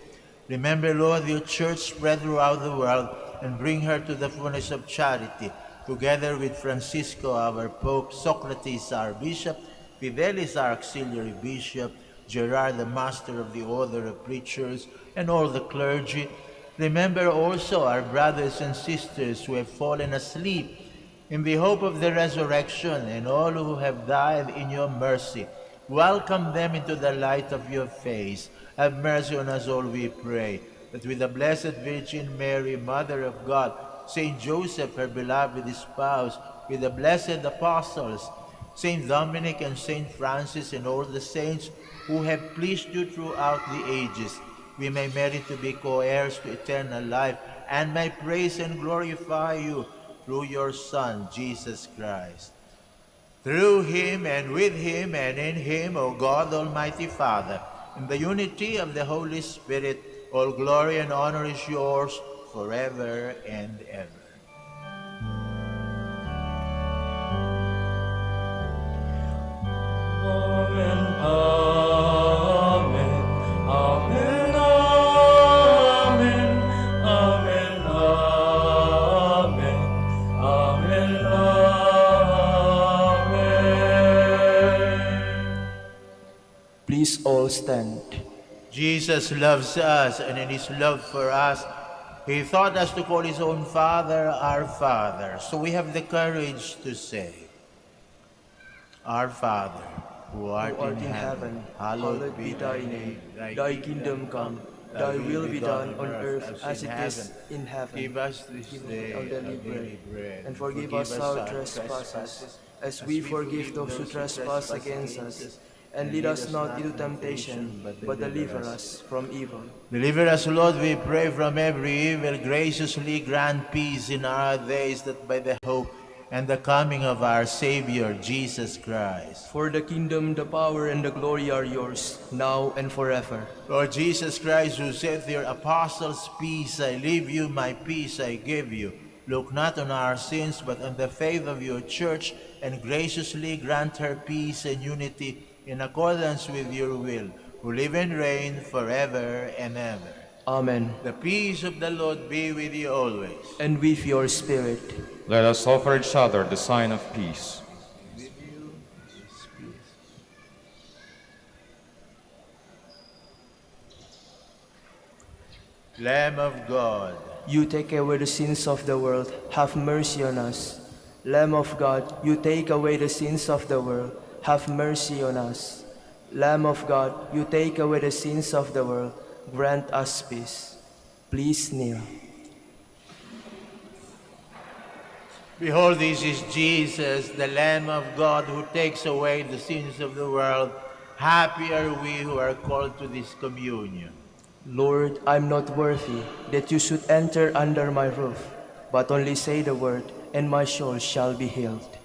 Remember, Lord, your church spread throughout the world, and bring her to the fullness of charity, together with Francisco, our Pope, Socrates, our Bishop, Fidelis, our Auxiliary Bishop, Gerard, the Master of the Order of Preachers, and all the clergy. Remember also our brothers and sisters who have fallen asleep in the hope of the resurrection, and all who have died in your mercy. Welcome them into the light of your face. Have mercy on us all, we pray, that with the Blessed Virgin Mary, Mother of God, Saint Joseph, her beloved spouse, with the blessed apostles, Saint Dominic and Saint Francis, and all the saints who have pleased you throughout the ages, we may merit to be co-heirs to eternal life, and may praise and glorify you through your Son, Jesus Christ. Through him, and with him, and in him, O God, Almighty Father, in the unity of the Holy Spirit, all glory and honor is yours forever and ever. Amen. Amen. Amen. Amen. Amen. Amen. Amen. Please all stand. Jesus loves us, and in his love for us, he taught us to call his own Father our Father. So we have the courage to say, Our Father, who art in heaven, hallowed be thy name. Thy kingdom come, thy will be done on earth as it is in heaven. Give us this day our our daily daily bread, and forgive us our trespasses, as we forgive those who trespass against us. And lead us not into temptation, but deliver us from evil. Deliver us, Lord, we pray, from every evil. Graciously grant peace in our days, that by the hope and the coming of our Savior, Jesus Christ. For the kingdom, the power, and the glory are yours, now and forever. Lord Jesus Christ, who said to your apostles, Peace I leave you, my peace I give you. Look not on our sins, but on the faith of your church, and graciously grant her peace and unity in accordance with your will, who live and reign forever and ever. Amen. The peace of the Lord be with you always. And with your spirit. Let us offer each other the sign of peace. Lamb of God, You take away the sins of the world, have mercy on us. Lamb of God, you take away the sins of the world, have mercy on us. Lamb of God, you take away the sins of the world, grant us peace. Please kneel. behold, this is Jesus, the Lamb of God, who takes away the sins of the world. Happy are we who are called to this communion. Lord, I'm not worthy that you should enter under my roof, but only say the word, and my soul shall be healed.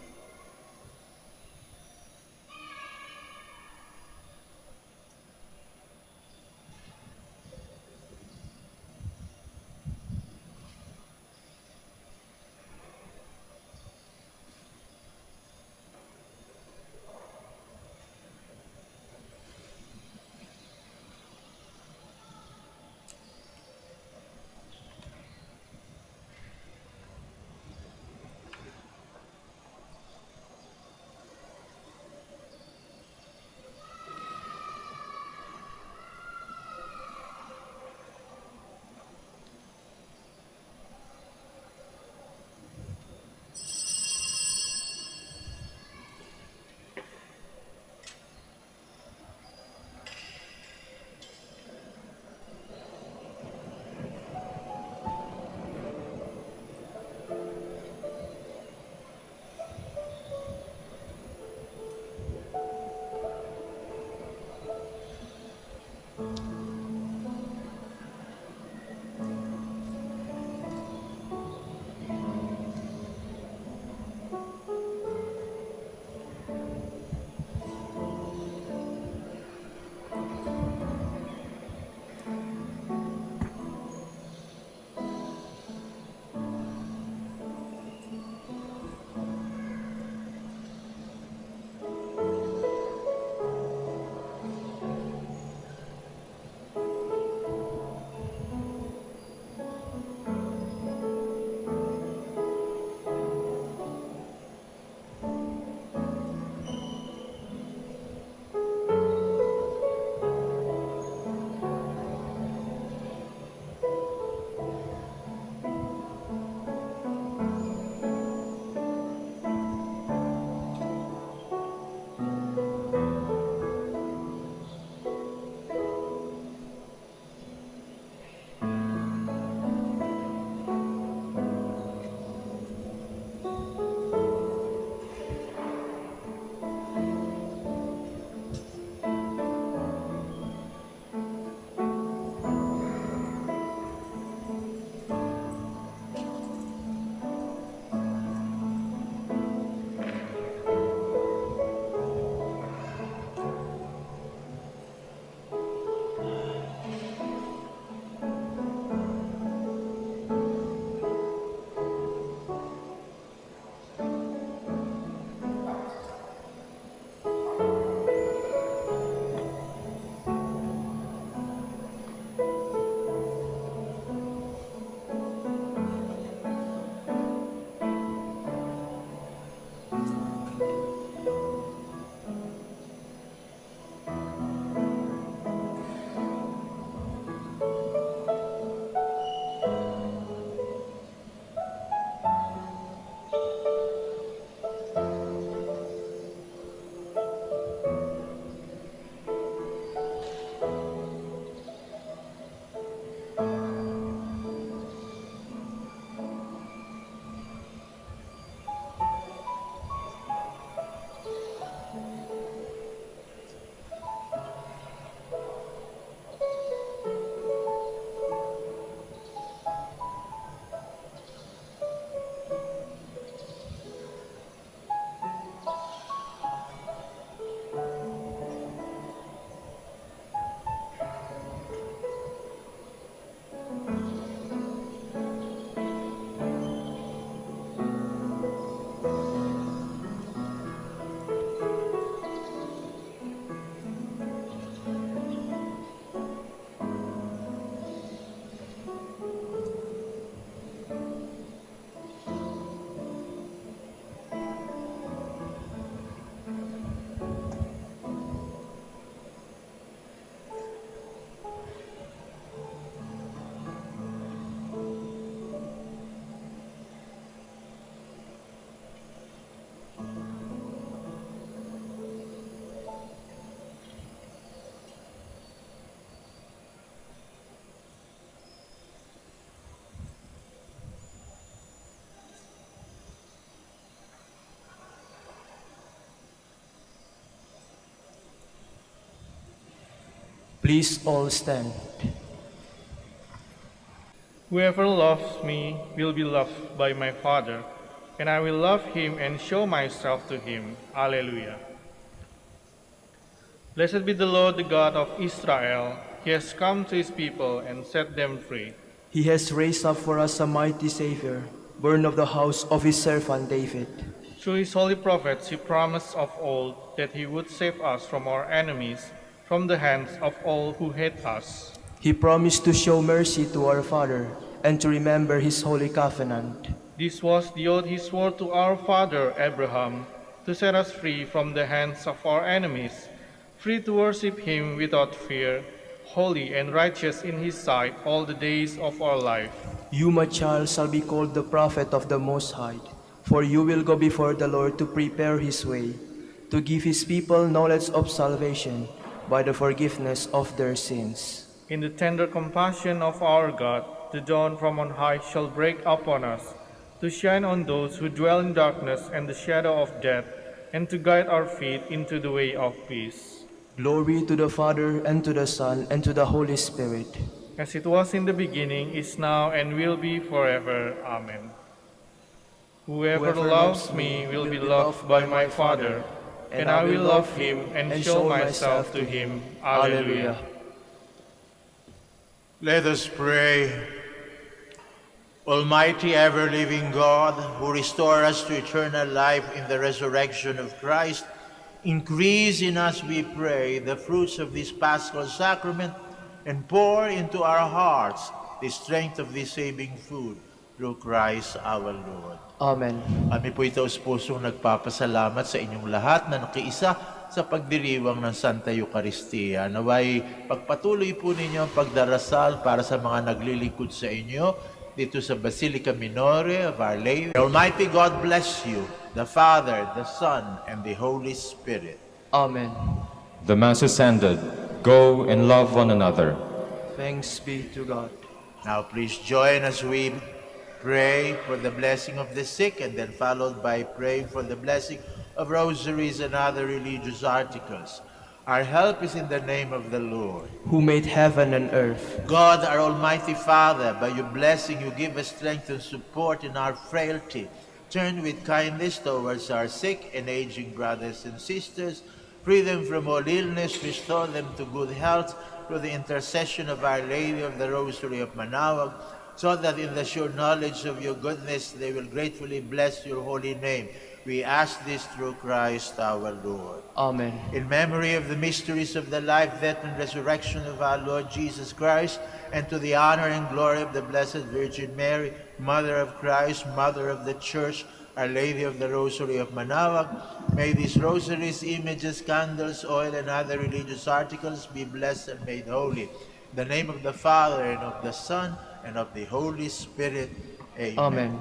Please all stand. Whoever loves me will be loved by my Father, and I will love him and show myself to him. Alleluia. Blessed be the Lord, the God of Israel. He has come to his people and set them free. He has raised up for us a mighty Savior, born of the house of his servant David. Through his holy prophets he promised of old that he would save us from our enemies, from the hands of all who hate us. He promised to show mercy to our father and to remember his holy covenant. This was the oath he swore to our father Abraham, to set us free from the hands of our enemies, free to worship him without fear, holy and righteous in his sight all the days of our life. You, my child, shall be called the prophet of the Most High, for you will go before the Lord to prepare his way, to give his people knowledge of salvation by the forgiveness of their sins. In the tender compassion of our God, the dawn from on high shall break upon us, to shine on those who dwell in darkness and the shadow of death, and to guide our feet into the way of peace. Glory to the Father, and to the Son, and to the Holy Spirit. As it was in the beginning, is now, and will be forever. Amen. Whoever loves me will be loved by my Father, and I will love him and show myself to him. Alleluia. Let us pray. Almighty ever-living God, who restore us to eternal life in the resurrection of Christ, increase in us, we pray, the fruits of this Paschal Sacrament, and pour into our hearts the strength of this saving food, through Christ our Lord. Amen. Kami po ito pusong nagpapasalamat sa inyong lahat na nakiisa sa pagdiriwang ng Santa Eucharistia. Naway pagpatuloy po ninyo ang pagdarasal para sa mga naglilingkod sa inyo dito sa Basilica Minore of Our Lady. Almighty God bless you, the Father, the Son, and the Holy Spirit. Amen. The Mass is ended. Go and love one another. Thanks be to God. Now please join as we pray for the blessing of the sick, and then followed by praying for the blessing of rosaries and other religious articles. Our help is in the name of the Lord, who made heaven and earth. God, our Almighty Father, by your blessing you give us strength and support in our frailty. Turn with kindness towards our sick and aging brothers and sisters. Free them from all illness, restore them to good health through the intercession of Our Lady of the Rosary of Manaoag, so that in the sure knowledge of your goodness they will gratefully bless your holy name. We ask this through Christ our Lord. Amen. In memory of the mysteries of the life, death, and resurrection of our Lord Jesus Christ, and to the honor and glory of the Blessed Virgin Mary, Mother of Christ, Mother of the Church, Our Lady of the Rosary of Manaoag, may these rosaries, images, candles, oil, and other religious articles be blessed and made holy. In the name of the Father, and of the Son, and of the Holy Spirit. Amen. Amen.